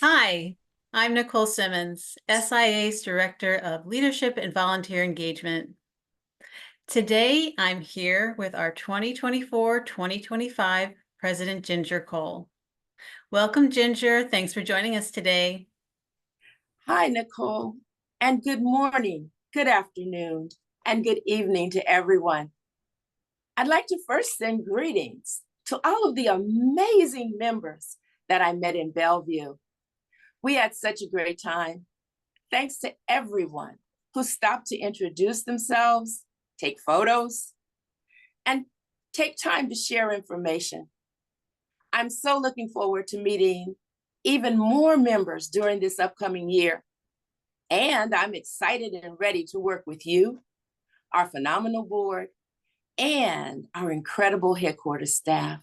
Hi, I'm Nicole Simmons, SIA's Director of Leadership and Volunteer Engagement. Today, I'm here with our 2024-2025 President Ginger Cole. Welcome, Ginger. Thanks for joining us today. Hi, Nicole, and good morning, good afternoon, and good evening to everyone. I'd like to first send greetings to all of the amazing members that I met in Bellevue. We had such a great time. Thanks to everyone who stopped to introduce themselves, take photos, and take time to share information. I'm so looking forward to meeting even more members during this upcoming year. And I'm excited and ready to work with you, our phenomenal board, and our incredible headquarters staff.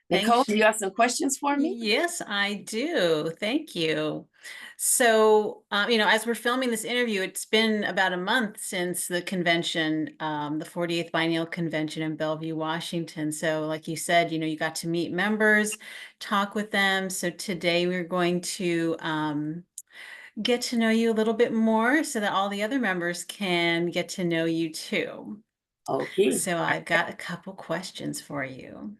Nicole, Thanks. do you have some questions for me? Yes, I do. Thank you. So, as we're filming this interview, it's been about a month since the convention, the 48th Biennial Convention in Bellevue, Washington. So, like you said, you got to meet members, talk with them. So today we're going to get to know you a little bit more so that all the other members can get to know you too. Okay. So I've got a couple questions for you.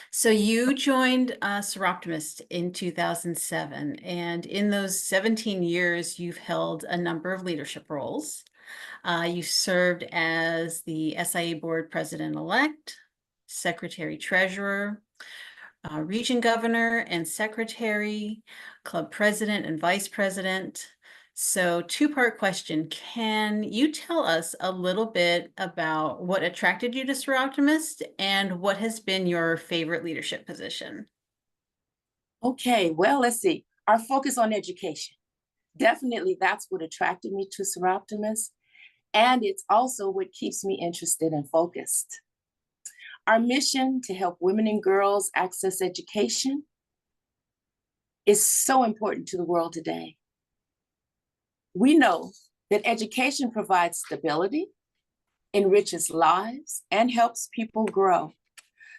So you joined Seroptimist in 2007, and in those 17 years, you've held a number of leadership roles. You served as the SIA Board President-elect, Secretary Treasurer, Region Governor and Secretary, Club President and Vice President. So two-part question. Can you tell us a little bit about what attracted you to Seroptimist and what has been your favorite leadership position? Okay, well, let's see. Our focus on education. Definitely that's what attracted me to Seroptimus. And it's also what keeps me interested and focused. Our mission to help women and girls access education is so important to the world today. We know that education provides stability, enriches lives, and helps people grow.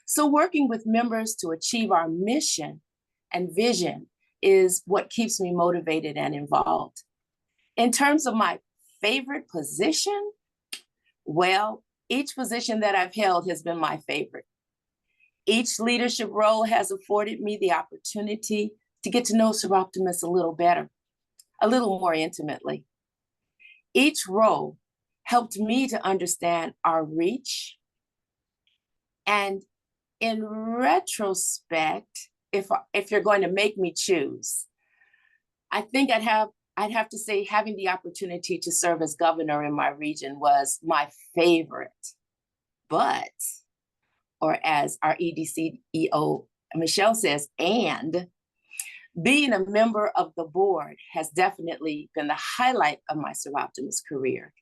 So working with members to achieve our mission and vision is what keeps me motivated and involved. In terms of my favorite position, well, each position that I've held has been my favorite. Each leadership role has afforded me the opportunity to get to know Seroptimus a little better, a little more intimately. Each role helped me to understand our reach. And in retrospect, if you're going to make me choose, I think I'd have to say having the opportunity to serve as governor in my region was my favorite. But, or as our EDCEO Michelle says, and being a member of the board has definitely been the highlight of my Seroptimus career.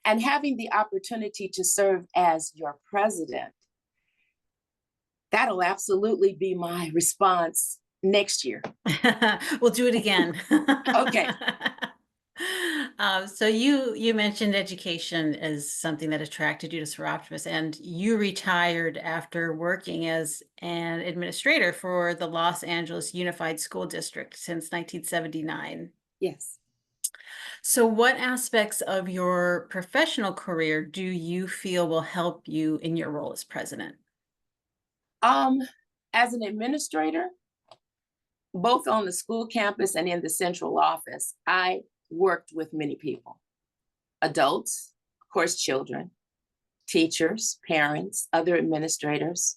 And having the opportunity to serve as your president, that'll absolutely be my response next year. We'll do it again. Okay. So you mentioned education as something that attracted you to Seroptimus, and you retired after working as an administrator for the Los Angeles Unified School District since 1979. Yes. So what aspects of your professional career do you feel will help you in your role as president? Um, as an administrator, both on the school campus and in the central office, I worked with many people, adults, of course, children, teachers, parents, other administrators,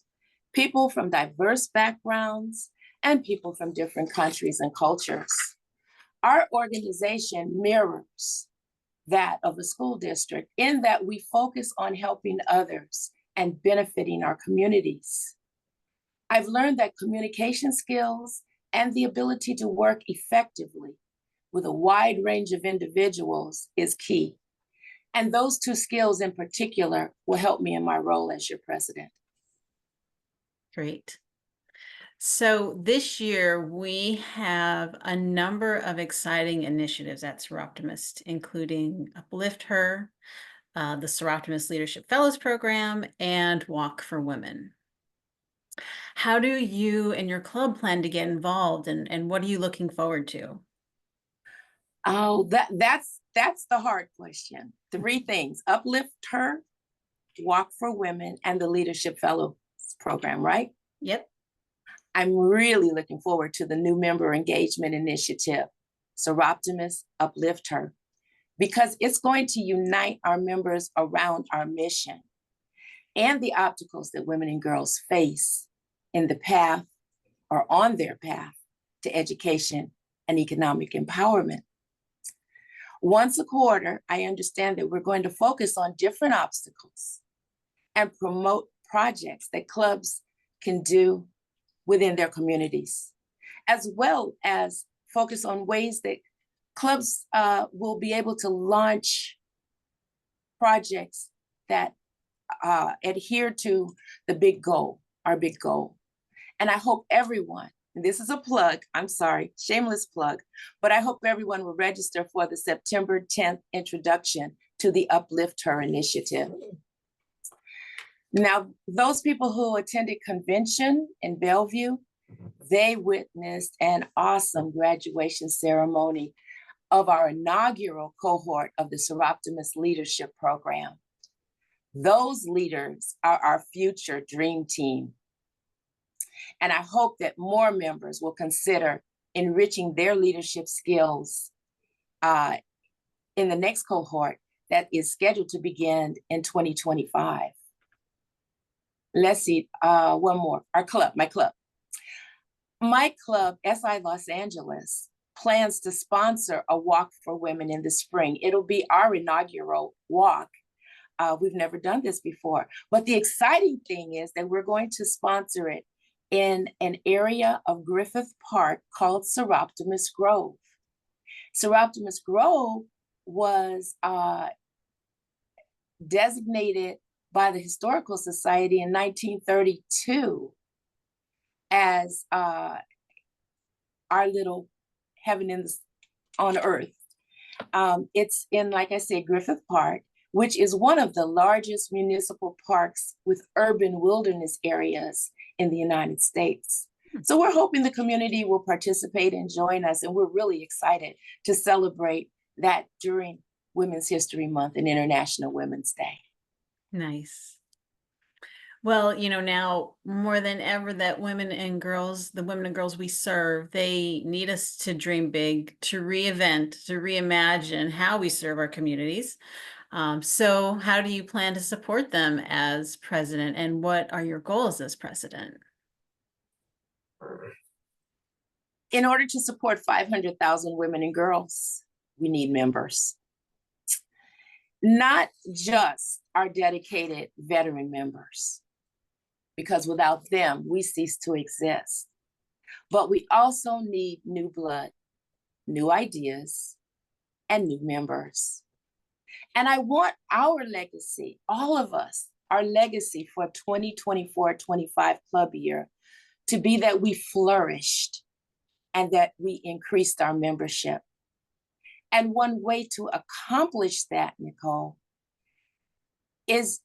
people from diverse backgrounds, and people from different countries and cultures. Our organization mirrors that of a school district in that we focus on helping others and benefiting our communities. I've learned that communication skills and the ability to work effectively with a wide range of individuals is key. And those two skills in particular will help me in my role as your president. Great. So this year we have a number of exciting initiatives at Seroptimist, including Uplift Her, the Seroptimist Leadership Fellows Program, and Walk for Women. How do you and your club plan to get involved, and what are you looking forward to? Oh, that's the hard question. Three things: uplift her, walk for women, and the Leadership Fellows program, right? Yep. I'm really looking forward to the new member engagement initiative, Seroptimus Uplift Her, because it's going to unite our members around our mission and the obstacles that women and girls face in the path or on their path to education and economic empowerment. Once a quarter, I understand that we're going to focus on different obstacles and promote projects that clubs can do within their communities, as well as focus on ways that clubs will be able to launch projects that adhere to the big goal, our big goal. And I hope everyone, and this is a plug, I'm sorry, shameless plug, but I hope everyone will register for the September 10th introduction to the Uplift Her initiative. Now, those people who attended convention in Bellevue, they witnessed an awesome graduation ceremony of our inaugural cohort of the Seroptimus Leadership Program. Those leaders are our future dream team. And I hope that more members will consider enriching their leadership skills in the next cohort that is scheduled to begin in 2025. Let's see, one more, my club. My club, SI Los Angeles, plans to sponsor a walk for women in the spring. It'll be our inaugural walk. We've never done this before, but the exciting thing is that we're going to sponsor it in an area of Griffith Park called Seroptimus Grove. Seroptimus Grove was designated by the Historical Society in 1932 as our little heaven on earth. It's in, like I said, Griffith Park, which is one of the largest municipal parks with urban wilderness areas in the United States. So we're hoping the community will participate and join us, and we're really excited to celebrate that during Women's History Month and International Women's Day. Nice. Well, now more than ever that the women and girls we serve, they need us to dream big, to reinvent, to reimagine how we serve our communities. So how do you plan to support them as president, and what are your goals as president? In order to support 500,000 women and girls, we need members. Not just our dedicated veteran members, because without them, we cease to exist. But we also need new blood, new ideas, and new members. And I want our legacy, all of us, our legacy for 2024-25 club year to be that we flourished and that we increased our membership. And one way to accomplish that, Nicole, is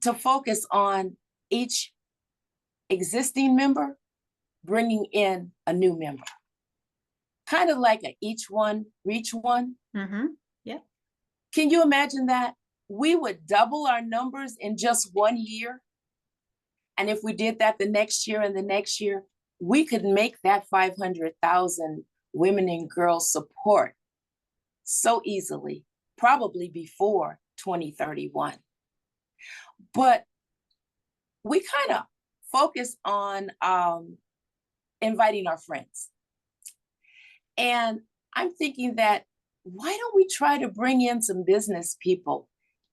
to focus on each existing member bringing in a new member. Kind of like a each one, reach one. Mm-hmm. Yeah. Can you imagine that? We would double our numbers in just 1 year. And if we did that the next year and the next year, we could make that 500,000 women and girls support so easily, probably before 2031. But we kind of focus on inviting our friends. And I'm thinking that, why don't we try to bring in some business people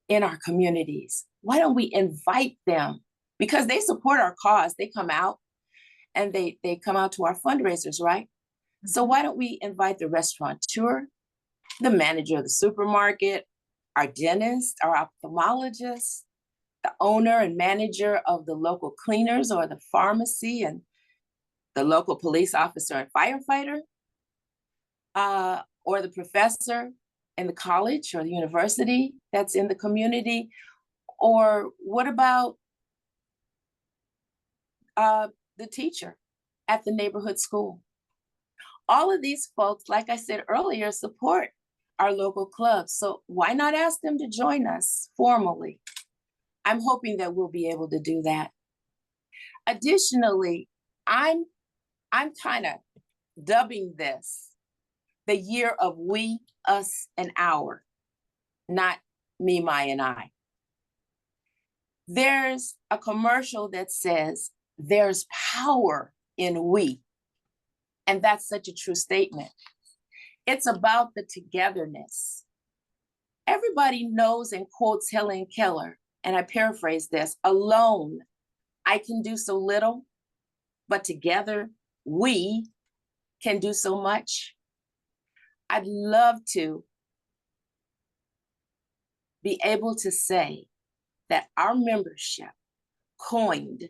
in our communities? Why don't we invite them? Because they support our cause. They come out and they come out to our fundraisers, right? So why don't we invite the restaurateur, the manager of the supermarket, our dentist, our ophthalmologist, the owner and manager of the local cleaners or the pharmacy, and the local police officer and firefighter, or the professor in the college or the university that's in the community? Or what about the teacher at the neighborhood school. All of these folks, like I said earlier, support our local clubs. So why not ask them to join us formally? I'm hoping that we'll be able to do that. Additionally, I'm kind of dubbing this the year of we, us, and our, not me, my, and I. There's a commercial that says there's power in we. And that's such a true statement. It's about the togetherness. Everybody knows and quotes Helen Keller, and I paraphrase this: alone, I can do so little, but together, we can do so much. I'd love to be able to say that our membership coined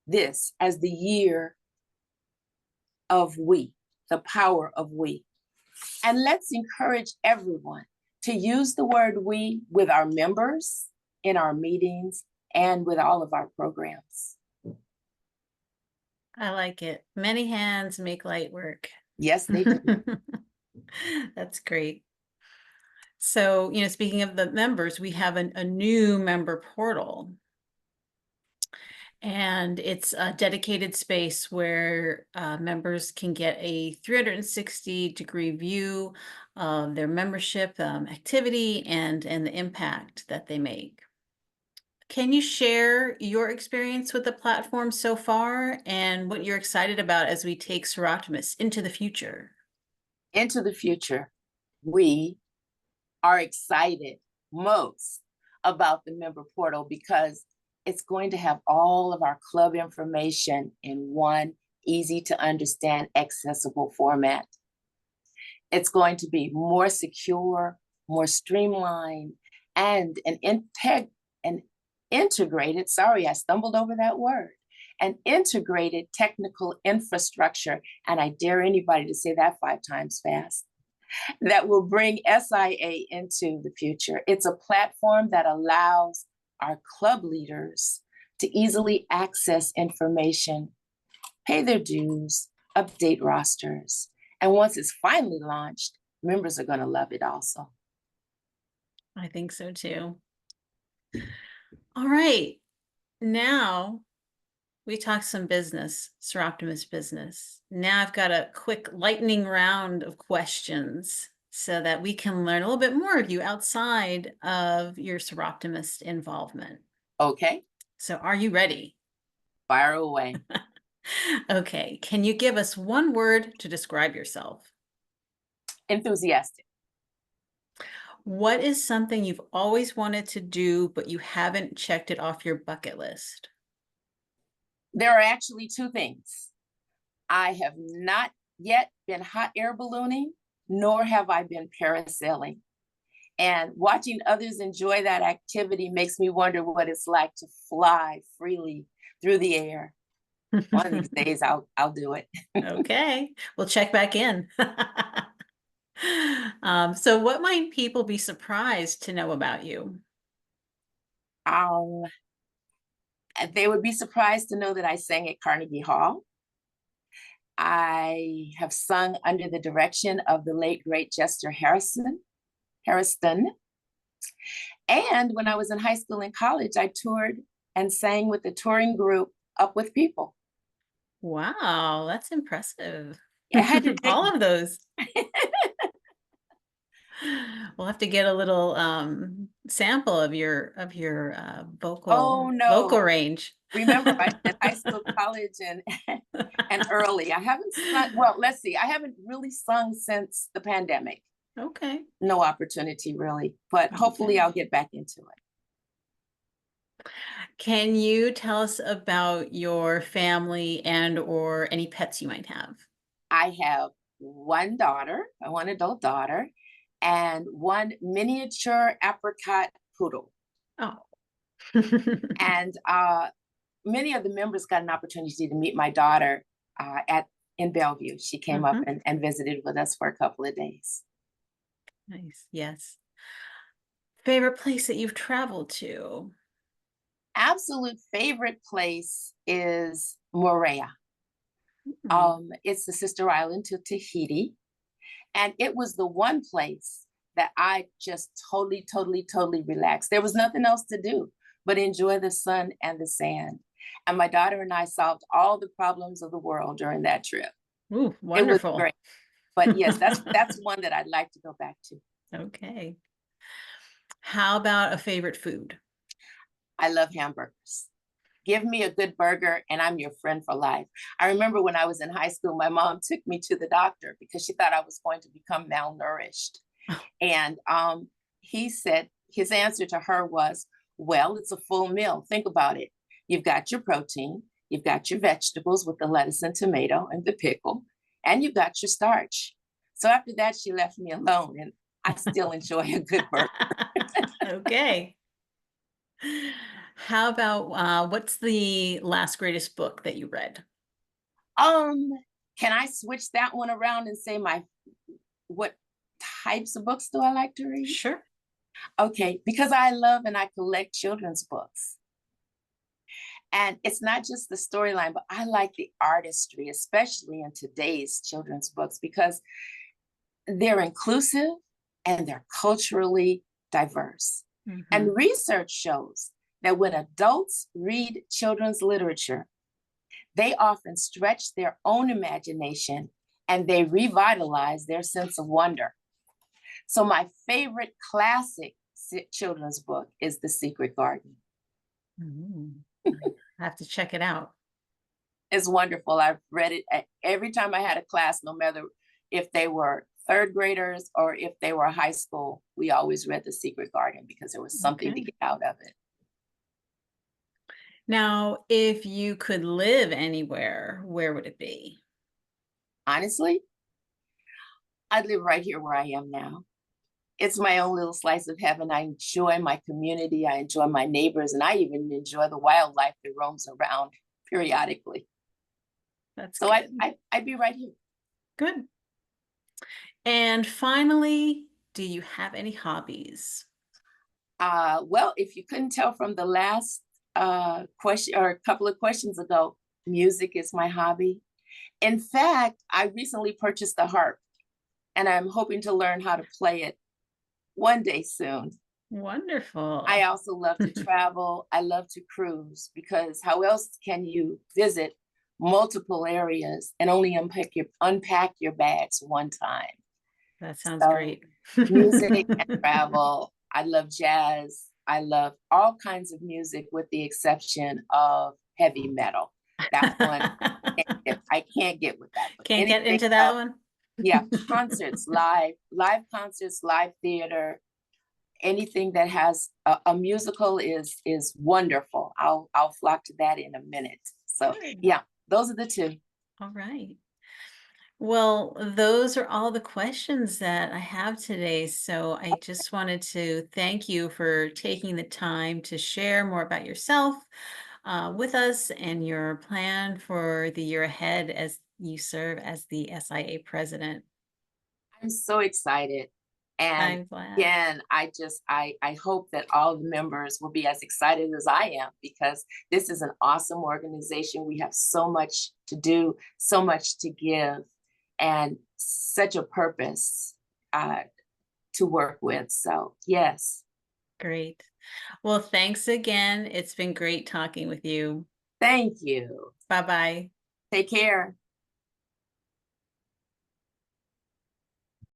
this as the year of we, the power of we. And let's encourage everyone to use the word we with our members, in our meetings, and with all of our programs. I like it. Many hands make light work. Yes, they do. That's great. So, speaking of the members, we have a new member portal. And it's a dedicated space where members can get a 360-degree view of their membership activity and the impact that they make. Can you share your experience with the platform so far and what you're excited about as we take Seroptimus into the future? Into the future, we are excited most about the member portal because it's going to have all of our club information in one easy to understand, accessible format. It's going to be more secure, more streamlined, and an integrated, sorry, I stumbled over that word, an integrated technical infrastructure, and I dare anybody to say that 5 times fast, that will bring SIA into the future. It's a platform that allows our club leaders to easily access information, pay their dues, update rosters. And once it's finally launched, members are going to love it also. I think so too. All right. Now we talked some business, Seroptimus business. Now I've got a quick lightning round of questions so that we can learn a little bit more of you outside of your Seroptimus involvement. Okay. So are you ready? Fire away. Okay. Can you give us one word to describe yourself? Enthusiastic. What is something you've always wanted to do, but you haven't checked it off your bucket list? There are actually 2 things. I have not yet been hot air ballooning, nor have I been parasailing. And watching others enjoy that activity makes me wonder what it's like to fly freely through the air. One of these days I'll do it. Okay, we'll check back in. So what might people be surprised to know about you? They would be surprised to know that I sang at Carnegie Hall. I have sung under the direction of the late, great Chester Harrison. And when I was in high school and college, I toured and sang with the touring group Up With People. Wow, that's impressive. I had to dig. All of those. We'll have to get a little sample of your vocal vocal range. Remember, I said high school, college, and early. I haven't sung, well, let's see. I haven't really sung since the pandemic. Okay. No opportunity really, but hopefully I'll get back into it. Can you tell us about your family and or any pets you might have? I have one daughter, one adult daughter, and one miniature apricot poodle. Oh. And many of the members got an opportunity to meet my daughter in Bellevue. She came up and visited with us for a couple of days. Nice. Yes. Favorite place that you've traveled to? Absolute favorite place is Moorea. Mm. It's the sister island to Tahiti. And it was the one place that I just totally relaxed. There was nothing else to do but enjoy the sun and the sand. And my daughter and I solved all the problems of the world during that trip. Ooh, It was wonderful. great. But yes, that's one that I'd like to go back to. Okay. How about a favorite food? I love hamburgers. Give me a good burger and I'm your friend for life. I remember when I was in high school, my mom took me to the doctor because she thought I was going to become malnourished. And he said his answer to her was, well, it's a full meal. Think about it. You've got your protein, you've got your vegetables with the lettuce and tomato and the pickle, and you've got your starch. So after that, she left me alone, and I still enjoy a good burger. Okay. How about what's the last greatest book that you read? Um, can I switch that one around and say my what types of books do I like to read? Sure. Okay, because I love and I collect children's books. And it's not just the storyline, but I like the artistry, especially in today's children's books, because they're inclusive and they're culturally diverse. Mhm. And research shows that when adults read children's literature, they often stretch their own imagination and they revitalize their sense of wonder. So, my favorite classic children's book is The Secret Garden. Mm. I have to check it out. It's wonderful. I've read it every time I had a class, no matter if they were third graders or if they were high school, we always read The Secret Garden because there was something to Okay. get out of it. Now, if you could live anywhere, where would it be? Honestly, I live right here where I am now. It's my own little slice of heaven. I enjoy my community. I enjoy my neighbors, and I even enjoy the wildlife that roams around periodically. That's So good. I'd be right here. Good. And finally, do you have any hobbies? Well, if you couldn't tell from the last question or a couple of questions ago, music is my hobby. In fact, I recently purchased a harp and I'm hoping to learn how to play it one day soon. I Wonderful. also love to travel. I love to cruise because how else can you visit multiple areas and only unpack your bags one time? That sounds So great. music and travel. I love jazz. I love all kinds of music with the exception of heavy metal. That one I can't get with that. But Can't get anything into that else, one? yeah, concerts, live concerts, live theater, anything that has a musical is wonderful. I'll flock to that in a minute. So Good. yeah, those are the two. All right. Well, those are all the questions that I have today. So I just wanted to thank you for taking the time to share more about yourself with us and your plan for the year ahead as you serve as the SIA president. I'm so excited. And I'm glad. again, I hope that all the members will be as excited as I am because this is an awesome organization. We have so much to do, so much to give, and such a purpose uh, to work with. So yes, Great. Well, thanks again. It's been great talking with you. thank you. Bye bye. Take care.